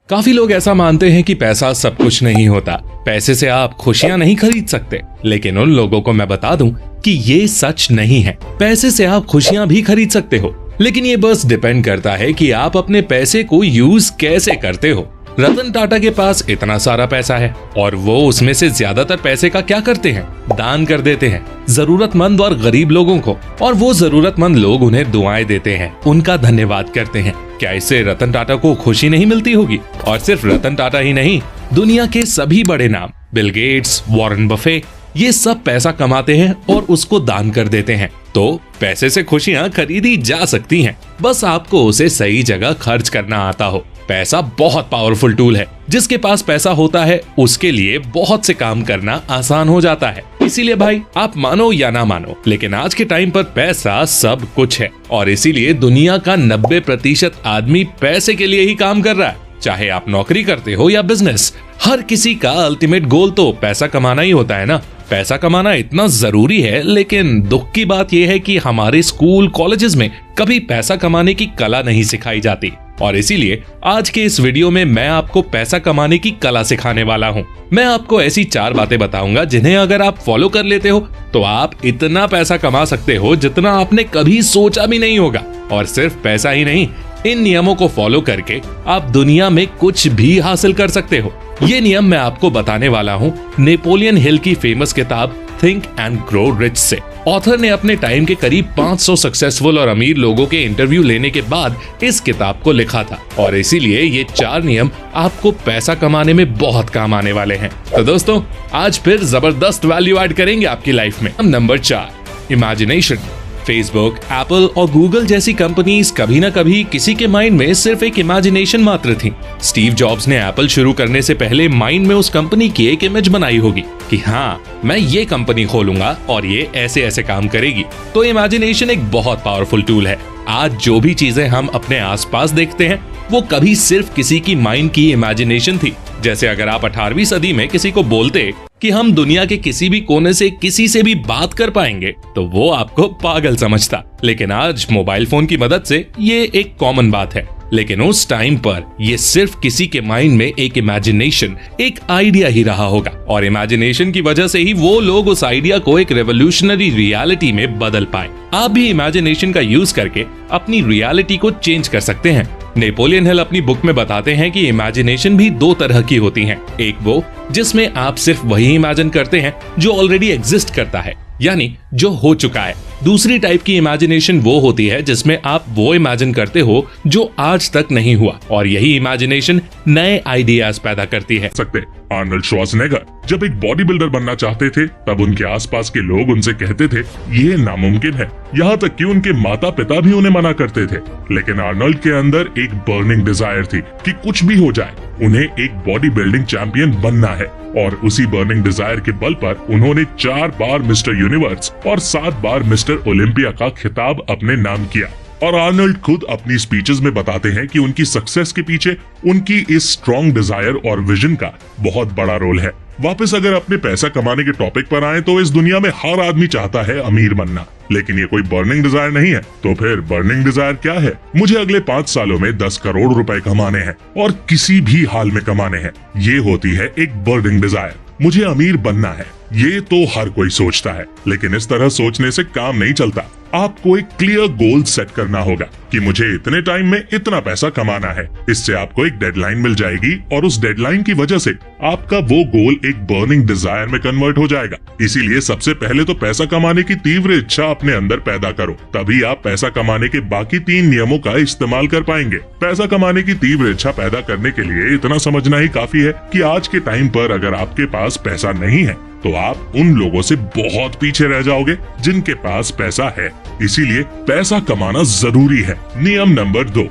काफी लोग ऐसा मानते हैं कि पैसा सब कुछ नहीं होता, पैसे से आप खुशियां नहीं खरीद सकते। लेकिन उन लोगों को मैं बता दूं कि ये सच नहीं है। पैसे से आप खुशियां भी खरीद सकते हो, लेकिन ये बस डिपेंड करता है कि आप अपने पैसे को यूज कैसे करते हो। रतन टाटा के पास इतना सारा पैसा है और वो उसमें से ज्यादातर पैसे का क्या करते हैं? दान कर देते हैं जरूरतमंद और गरीब लोगों को, और वो जरूरतमंद लोग उन्हें दुआएं देते हैं, उनका धन्यवाद करते हैं। क्या इससे रतन टाटा को खुशी नहीं मिलती होगी? और सिर्फ रतन टाटा ही नहीं, दुनिया के सभी बड़े नाम बिल गेट्स, वॉरेन बफे, ये सब पैसा कमाते हैं और उसको दान कर देते हैं। तो पैसे से खुशियां खरीदी जा सकती हैं, बस आपको उसे सही जगह खर्च करना आता हो। पैसा बहुत पावरफुल टूल है। जिसके पास पैसा होता है उसके लिए बहुत से काम करना आसान हो जाता है। इसीलिए भाई, आप मानो या ना मानो, लेकिन आज के टाइम पर पैसा सब कुछ है, और इसीलिए दुनिया का 90% आदमी पैसे के लिए ही काम कर रहा है। चाहे आप नौकरी करते हो या बिजनेस, हर किसी का अल्टीमेट गोल तो पैसा कमाना ही होता है ना। पैसा कमाना इतना जरूरी है, लेकिन दुख की बात यह है कि हमारे स्कूल कॉलेजेस में कभी पैसा कमाने की कला नहीं सिखाई जाती। और इसीलिए आज के इस वीडियो में मैं आपको पैसा कमाने की कला सिखाने वाला हूँ। मैं आपको ऐसी 4 बातें बताऊंगा जिन्हें अगर आप फॉलो कर लेते हो तो आप इतना पैसा कमा सकते हो जितना आपने कभी सोचा भी नहीं होगा। और सिर्फ पैसा ही नहीं, इन नियमों को फॉलो करके आप दुनिया में कुछ भी हासिल कर सकते हो। ये नियम मैं आपको बताने वाला हूँ नेपोलियन हिल की फेमस किताब थिंक एंड ग्रो रिच से। ऑथर ने अपने टाइम के करीब 500 सक्सेसफुल और अमीर लोगों के इंटरव्यू लेने के बाद इस किताब को लिखा था, और इसीलिए ये 4 नियम आपको पैसा कमाने में बहुत काम आने वाले हैं। तो दोस्तों, आज फिर जबरदस्त वैल्यू ऐड करेंगे आपकी लाइफ में। Number 4, imagination. फेसबुक, एप्पल और गूगल जैसी कंपनीज कभी ना कभी किसी के माइंड में सिर्फ एक इमेजिनेशन मात्र थी। स्टीव जॉब्स ने एप्पल शुरू करने से पहले माइंड में उस कंपनी की एक इमेज बनाई होगी कि हाँ, मैं ये कंपनी खोलूंगा और ये ऐसे ऐसे काम करेगी। तो इमेजिनेशन एक बहुत पावरफुल टूल है। आज जो भी चीजें हम अपने आसपास देखते हैं वो कभी सिर्फ किसी की माइंड की इमेजिनेशन थी। जैसे अगर आप 18वीं सदी में किसी को बोलते कि हम दुनिया के किसी भी कोने से किसी से भी बात कर पाएंगे तो वो आपको पागल समझता। लेकिन आज मोबाइल फोन की मदद से ये एक कॉमन बात है। लेकिन उस टाइम पर ये सिर्फ किसी के माइंड में एक इमेजिनेशन, एक आइडिया ही रहा होगा, और इमेजिनेशन की वजह से ही वो लोग उस आइडिया को एक रेवोल्यूशनरी रियलिटी में बदल पाए। आप भी इमेजिनेशन का यूज करके अपनी रियलिटी को चेंज कर सकते हैं। नेपोलियन हिल अपनी बुक में बताते हैं कि इमेजिनेशन भी 2 तरह की होती हैं। एक वो जिसमें आप सिर्फ वही इमेजिन करते हैं जो ऑलरेडी एग्जिस्ट करता है, यानी जो हो चुका है। दूसरी टाइप की इमेजिनेशन वो होती है जिसमें आप वो इमेजिन करते हो जो आज तक नहीं हुआ, और यही इमेजिनेशन नए आइडियाज पैदा करती है। आर्नल्ड श्वार्ज़नेगर जब एक बॉडी बिल्डर बनना चाहते थे तब उनके आसपास के लोग उनसे कहते थे ये नामुमकिन है, यहाँ तक कि उनके माता पिता भी उन्हें मना करते थे। लेकिन आर्नल्ड के अंदर एक बर्निंग डिजायर थी कि कुछ भी हो जाए, उन्हें एक बॉडी बिल्डिंग चैंपियन बनना है। और उसी बर्निंग डिजायर के बल पर उन्होंने 4 बार मिस्टर यूनिवर्स और 7 बार मिस्टर ओलंपिया का खिताब अपने नाम किया। और आर्नल्ड खुद अपनी स्पीचेस में बताते हैं कि उनकी सक्सेस के पीछे उनकी इस स्ट्रॉन्ग डिजायर और विजन का बहुत बड़ा रोल है। वापस अगर अपने पैसा कमाने के टॉपिक पर आए तो इस दुनिया में हर आदमी चाहता है अमीर बनना, लेकिन ये कोई बर्निंग डिजायर नहीं है। तो फिर बर्निंग डिजायर क्या है? मुझे अगले 5 सालों में 10 करोड़ रुपए कमाने हैं और किसी भी हाल में कमाने हैं। ये होती है एक बर्निंग डिजायर। मुझे अमीर बनना है, ये तो हर कोई सोचता है, लेकिन इस तरह सोचने से काम नहीं चलता। आपको एक क्लियर गोल सेट करना होगा कि मुझे इतने टाइम में इतना पैसा कमाना है। इससे आपको एक डेडलाइन मिल जाएगी और उस डेडलाइन की वजह से आपका वो गोल एक बर्निंग डिजायर में कन्वर्ट हो जाएगा। इसीलिए सबसे पहले तो पैसा कमाने की तीव्र इच्छा अपने अंदर पैदा करो, तभी आप पैसा कमाने के बाकी 3 नियमों का इस्तेमाल कर पाएंगे। पैसा कमाने की तीव्र इच्छा पैदा करने के लिए इतना समझना ही काफी है कि आज के टाइम पर अगर आपके पास पैसा नहीं है तो आप उन लोगों से बहुत पीछे रह जाओगे जिनके पास पैसा है। इसीलिए पैसा कमाना जरूरी है। नियम नंबर 2,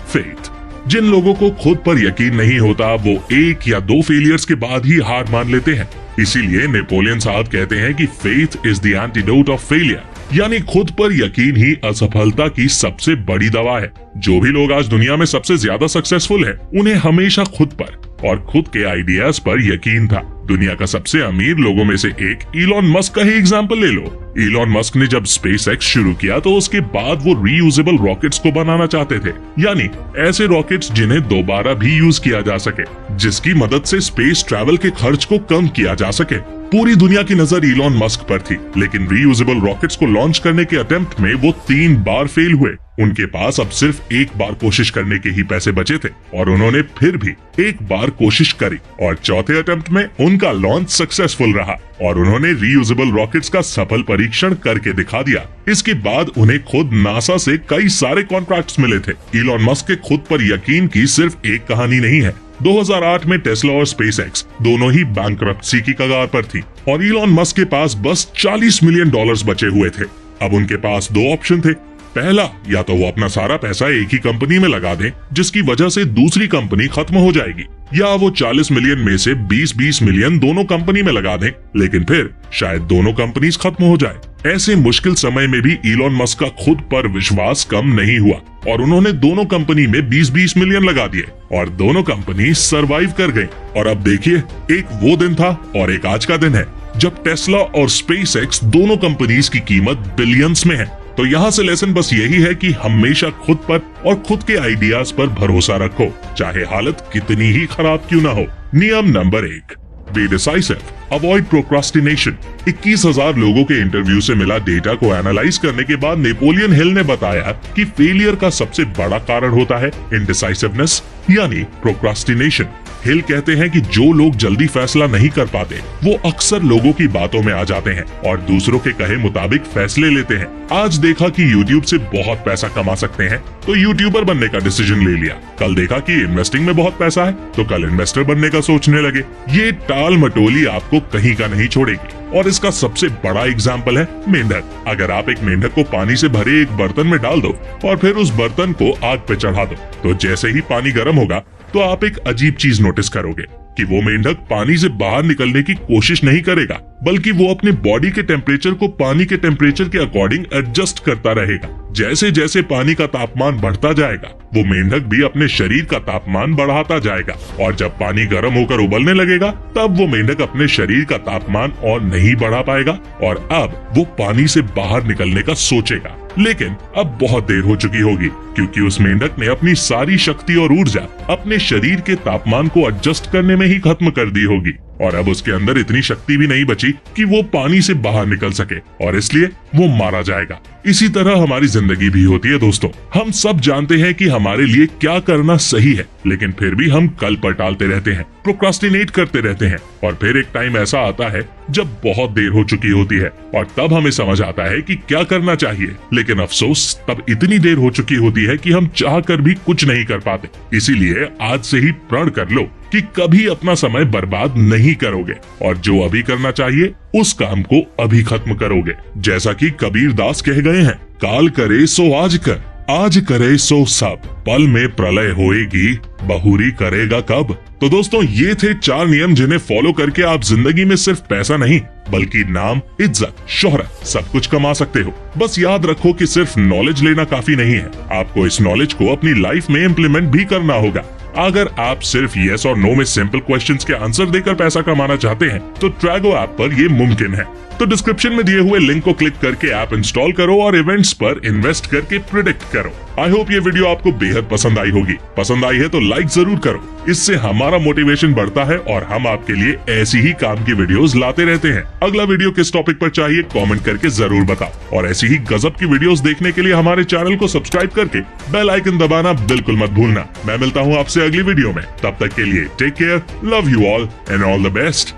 फेथ। जिन लोगों को खुद पर यकीन नहीं होता वो 1 या 2 फेलियर्स के बाद ही हार मान लेते हैं। इसीलिए नेपोलियन साहब कहते हैं कि faith is the antidote of failure, यानी खुद पर यकीन ही असफलता की सबसे बड़ी दवा है। जो भी लोग आज दुनिया में सबसे ज्यादा सक्सेसफुल हैं, उन्हें हमेशा खुद पर और खुद के आइडियाज पर यकीन था। दुनिया का सबसे अमीर लोगों में से एक इलॉन मस्क का ही एग्जाम्पल ले लो। इलॉन मस्क ने जब स्पेसएक्स शुरू किया तो उसके बाद वो रीयूजेबल रॉकेट्स को बनाना चाहते थे, यानी ऐसे रॉकेट्स जिन्हें दोबारा भी यूज किया जा सके, जिसकी मदद से स्पेस ट्रैवल के खर्च को कम किया जा सके। पूरी दुनिया की नजर इलॉन मस्क पर थी, लेकिन रीयूजेबल रॉकेट्स को लॉन्च करने के अटेम्प्ट में वो 3 बार फेल हुए। उनके पास अब सिर्फ एक बार कोशिश करने के ही पैसे बचे थे और उन्होंने फिर भी एक बार कोशिश करी और चौथे अटेम्प्ट में उनका लॉन्च सक्सेसफुल रहा और उन्होंने रीयूजेबल रॉकेट्स का सफल परीक्षण करके दिखा दिया। इसके बाद उन्हें खुद नासा से कई सारे कॉन्ट्रैक्ट्स मिले थे। इलॉन मस्क के खुद पर यकीन की सिर्फ एक कहानी नहीं है। 2008 में टेस्ला और स्पेसएक्स दोनों ही बैंकरप्सी की कगार पर थी और इलॉन मस्क के पास बस $40 मिलियन बचे हुए थे। अब उनके पास 2 ऑप्शन थे। पहला, या तो वो अपना सारा पैसा एक ही कंपनी में लगा दें, जिसकी वजह से दूसरी कंपनी खत्म हो जाएगी, या वो 40 मिलियन में से 20 मिलियन दोनों कंपनी में लगा दें, लेकिन फिर शायद दोनों कंपनीज खत्म हो जाए। ऐसे मुश्किल समय में भी इलॉन मस्क का खुद पर विश्वास कम नहीं हुआ और उन्होंने दोनों कंपनी में 20 मिलियन लगा दिए और दोनों कंपनी सरवाइव कर गई। और अब देखिए, एक वो दिन था और एक आज का दिन है जब टेस्ला और स्पेसएक्स दोनों कंपनीज की कीमत बिलियंस में है। तो यहाँ से लेसन बस यही है कि हमेशा खुद पर और खुद के आइडियाज पर भरोसा रखो, चाहे हालत कितनी ही खराब क्यों ना हो। नियम number 1, be decisive, avoid procrastination. 21,000 लोगों के इंटरव्यू से मिला डेटा को एनालाइज करने के बाद नेपोलियन हिल ने बताया कि फेलियर का सबसे बड़ा कारण होता है इनडिसाइसिवनेस, यानी प्रोक्रास्टिनेशन। हिल कहते हैं कि जो लोग जल्दी फैसला नहीं कर पाते वो अक्सर लोगों की बातों में आ जाते हैं और दूसरों के कहे मुताबिक फैसले लेते हैं। आज देखा कि YouTube से बहुत पैसा कमा सकते हैं तो यूट्यूबर बनने का डिसीजन ले लिया। कल देखा कि इन्वेस्टिंग में बहुत पैसा है तो कल इन्वेस्टर बनने का सोचने लगे। ये टाल मटोली आपको कहीं का नहीं छोड़ेगी और इसका सबसे बड़ा एग्जाम्पल है मेंढक। अगर आप एक मेंढक को पानी से भरे एक बर्तन में डाल दो और फिर उस बर्तन को आग पे चढ़ा दो, तो जैसे ही पानी गर्म होगा तो आप एक अजीब चीज नोटिस करोगे कि वो मेंढक पानी से बाहर निकलने की कोशिश नहीं करेगा, बल्कि वो अपने बॉडी के टेम्परेचर को पानी के टेम्परेचर के अकॉर्डिंग एडजस्ट करता रहेगा। जैसे जैसे पानी का तापमान बढ़ता जाएगा वो मेंढक भी अपने शरीर का तापमान बढ़ाता जाएगा और जब पानी गर्म होकर उबलने लगेगा तब वो मेंढक अपने शरीर का तापमान और नहीं बढ़ा पाएगा और अब वो पानी से बाहर निकलने का सोचेगा। लेकिन अब बहुत देर हो चुकी होगी क्योंकि उस मेंढक ने अपनी सारी शक्ति और ऊर्जा अपने शरीर के तापमान को एडजस्ट करने में ही खत्म कर दी होगी और अब उसके अंदर इतनी शक्ति भी नहीं बची कि वो पानी से बाहर निकल सके और इसलिए वो मारा जाएगा। इसी तरह हमारी जिंदगी भी होती है दोस्तों। हम सब जानते हैं कि हमारे लिए क्या करना सही है, लेकिन फिर भी हम कल पर टालते रहते हैं, प्रोक्रास्टिनेट करते रहते हैं और फिर एक टाइम ऐसा आता है जब बहुत देर हो चुकी होती है और तब हमें समझ आता है कि क्या करना चाहिए, लेकिन अफसोस तब इतनी देर हो चुकी होती है कि हम चाह कर भी कुछ नहीं कर पाते। इसीलिए आज से ही प्रण कर लो कि कभी अपना समय बर्बाद नहीं करोगे और जो अभी करना चाहिए उस काम को अभी खत्म करोगे। जैसा कि कबीर दास कह गए हैं, काल करे सो आज कर, आज करे सो सब, पल में प्रलय होएगी, बहुरी करेगा कब। तो दोस्तों ये थे 4 नियम जिन्हें फॉलो करके आप जिंदगी में सिर्फ पैसा नहीं बल्कि नाम, इज्जत, शोहरत सब कुछ कमा सकते हो। बस याद रखो कि सिर्फ नॉलेज लेना काफी नहीं है, आपको इस नॉलेज को अपनी लाइफ में इम्प्लीमेंट भी करना होगा। अगर आप सिर्फ यस और नो में सिंपल क्वेश्चंस के आंसर देकर पैसा कमाना चाहते हैं तो ट्रैगो ऐप पर ये मुमकिन है। तो डिस्क्रिप्शन में दिए हुए लिंक को क्लिक करके ऐप इंस्टॉल करो और इवेंट्स पर इन्वेस्ट करके प्रेडिक्ट करो। आई होप ये वीडियो आपको बेहद पसंद आई होगी। पसंद आई है तो लाइक जरूर करो, इससे हमारा मोटिवेशन बढ़ता है और हम आपके लिए ऐसी ही काम की वीडियोस लाते रहते हैं। अगला वीडियो किस टॉपिक पर चाहिए कमेंट करके जरूर बताओ और ऐसी ही गजब की वीडियोस देखने के लिए हमारे चैनल को सब्सक्राइब करके बेल आइकन दबाना बिल्कुल मत भूलना। मैं मिलता हूँ आपसे अगली वीडियो में, तब तक के लिए take care, love you all and all the best.